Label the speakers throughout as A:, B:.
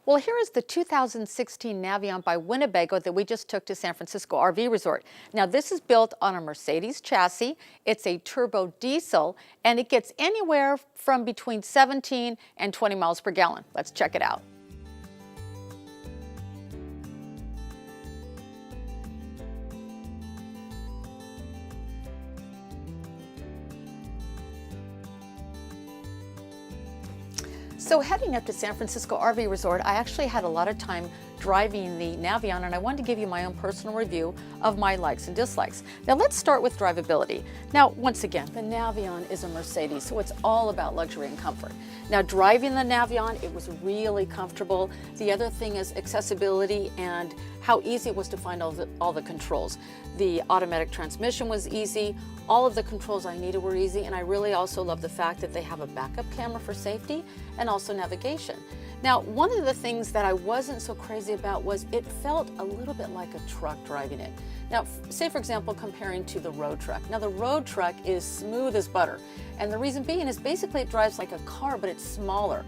A: Well, here is the 2016 Navion by Winnebago that we just took to San Francisco RV Resort. Now, this is built on a Mercedes chassis. It's a turbo diesel, and it gets anywhere from between 17 and 20 miles per gallon. Let's check it out. So heading up to San Francisco RV Resort, I actually had a lot of time driving the Navion, and I wanted to give you my own personal review of my likes and dislikes. Now let's start with drivability. Now, once again, the Navion is a Mercedes, so it's all about luxury and comfort. Now, driving the Navion, it was really comfortable. The other thing is accessibility and how easy it was to find all the controls. The automatic transmission was easy. All of the controls I needed were easy, and I really also love the fact that they have a backup camera for safety and also navigation. Now, one of the things that I wasn't so crazy about was it felt a little bit like a truck driving it. Now, say for example, comparing to the road truck. Now, the road truck is smooth as butter, and the reason being is basically it drives like a car, but it's smaller.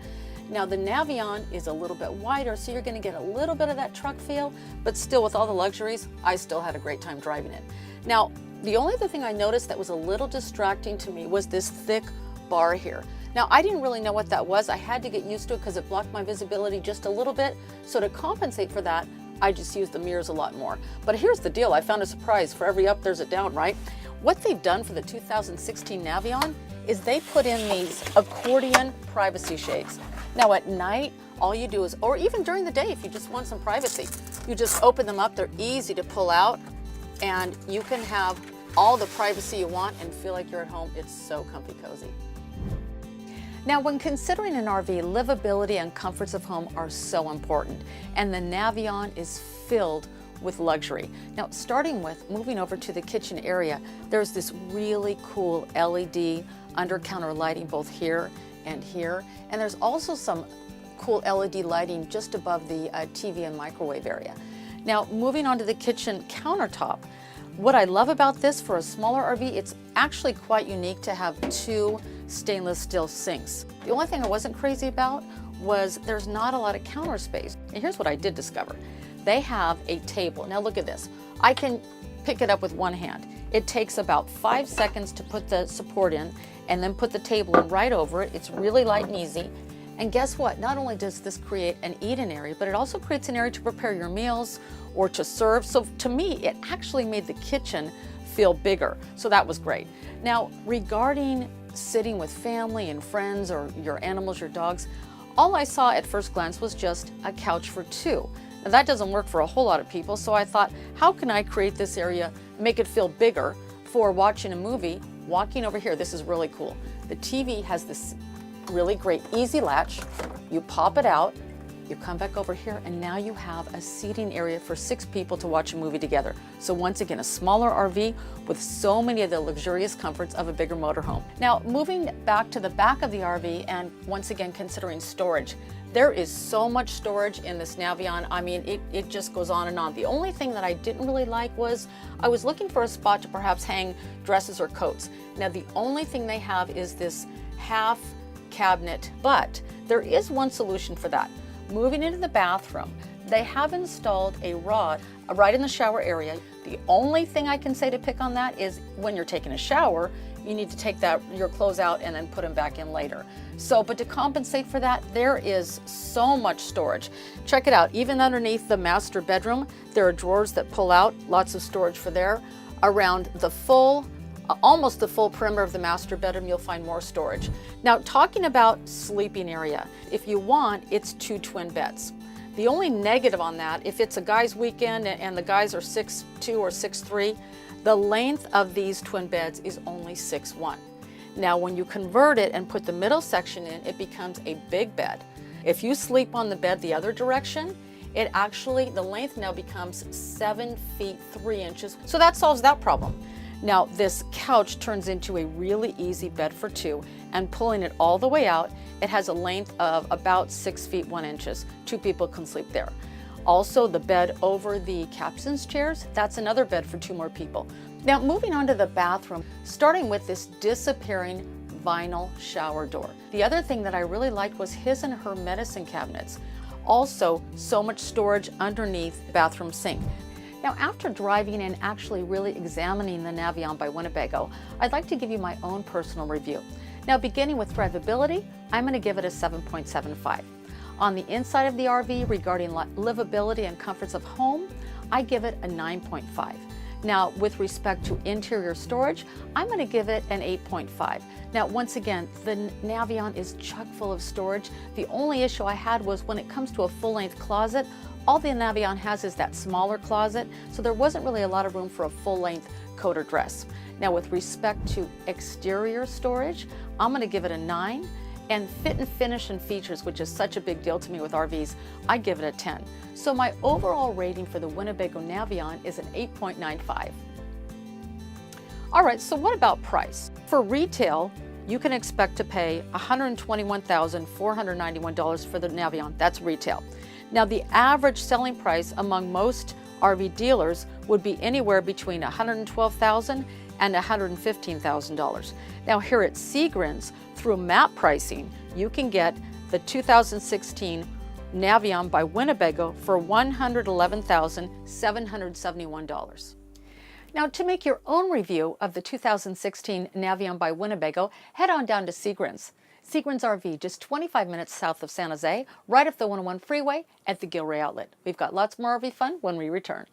A: Now, the Navion is a little bit wider, so you're going to get a little bit of that truck feel, but still with all the luxuries, I still had a great time driving it. Now, the only other thing I noticed that was a little distracting to me was this thick bar here. Now, I didn't really know what that was. I had to get used to it because it blocked my visibility just a little bit. So to compensate for that, I just used the mirrors a lot more. But here's the deal. I found a surprise. For every up, there's a down, right? What they've done for the 2016 Navion is they put in these accordion privacy shades. Now at night, all you do is, or even during the day, if you just want some privacy, you just open them up. They're easy to pull out, and you can have all the privacy you want and feel like you're at home. It's so comfy cozy. Now, when considering an RV, livability and comforts of home are so important, and the Navion is filled with luxury. Now, starting with moving over to the kitchen area, there's this really cool LED under-counter lighting both here, and there's also some cool LED lighting just above the TV and microwave area. Now, moving on to the kitchen countertop, what I love about this for a smaller RV, it's actually quite unique to have two stainless steel sinks. The only thing I wasn't crazy about was there's not a lot of counter space. And here's what I did discover. They have a table. Now look at this. I can pick it up with one hand. It takes about 5 seconds to put the support in and then put the table in right over it. It's really light and easy. And guess what? Not only does this create an eat-in area, but it also creates an area to prepare your meals or to serve. So to me, it actually made the kitchen feel bigger. So that was great. Now, regarding sitting with family and friends or your animals, your dogs, all I saw at first glance was just a couch for two. Now that doesn't work for a whole lot of people, so I thought, how can I create this area, make it feel bigger for watching a movie, walking over here. This is really cool. The TV has this really great easy latch. You pop it out, you come back over here, and now you have a seating area for 6 people to watch a movie together. So once again, a smaller RV with so many of the luxurious comforts of a bigger motorhome. Now, moving back to the back of the RV, and once again considering storage, there is so much storage in this Navion. I mean, it just goes on and on. The only thing that I didn't really like was I was looking for a spot to perhaps hang dresses or coats. Now, the only thing they have is this half cabinet, but there is one solution for that. Moving into the bathroom, they have installed a rod right in the shower area. The only thing I can say to pick on that is when you're taking a shower, you need to take your clothes out and then put them back in later. So, but to compensate for that, there is so much storage. Check it out, even underneath the master bedroom, there are drawers that pull out, lots of storage for there. Around the almost the full perimeter of the master bedroom, you'll find more storage. Now, talking about sleeping area, if you want, it's 2 twin beds. The only negative on that, if it's a guy's weekend and the guys are 6'2" or 6'3", the length of these twin beds is only 6'1". Now, when you convert it and put the middle section in, it becomes a big bed. If you sleep on the bed the other direction, the length now becomes 7 feet 3 inches. So that solves that problem. Now, this couch turns into a really easy bed for 2, and pulling it all the way out, it has a length of about 6 feet 1 inches. 2 people can sleep there. Also, the bed over the captain's chairs, that's another bed for 2 more people. Now, moving on to the bathroom, starting with this disappearing vinyl shower door. The other thing that I really liked was his and her medicine cabinets. Also, so much storage underneath the bathroom sink. Now, after driving and actually really examining the Navion by Winnebago, I'd like to give you my own personal review. Now, beginning with drivability, I'm going to give it a 7.75. On the inside of the RV, regarding livability and comforts of home, I give it a 9.5. Now, with respect to interior storage, I'm going to give it an 8.5. Now, once again, the Navion is chock full of storage. The only issue I had was when it comes to a full-length closet, all the Navion has is that smaller closet, so there wasn't really a lot of room for a full-length coat or dress. Now, with respect to exterior storage, I'm going to give it a 9. And fit and finish and features, which is such a big deal to me with RVs, I give it a 10. So my overall rating for the Winnebago Navion is an 8.95. All right, so what about price? For retail, you can expect to pay $121,491 for the Navion. That's retail. Now, the average selling price among most RV dealers would be anywhere between $112,000 and $115,000. Now, here at Seagrin's, through MAP pricing, you can get the 2016 Navion by Winnebago for $111,771. Now, to make your own review of the 2016 Navion by Winnebago, head on down to Seagrin's. Seagrin's RV, just 25 minutes south of San Jose, right off the 101 freeway at the Gilray Outlet. We've got lots more RV fun when we return.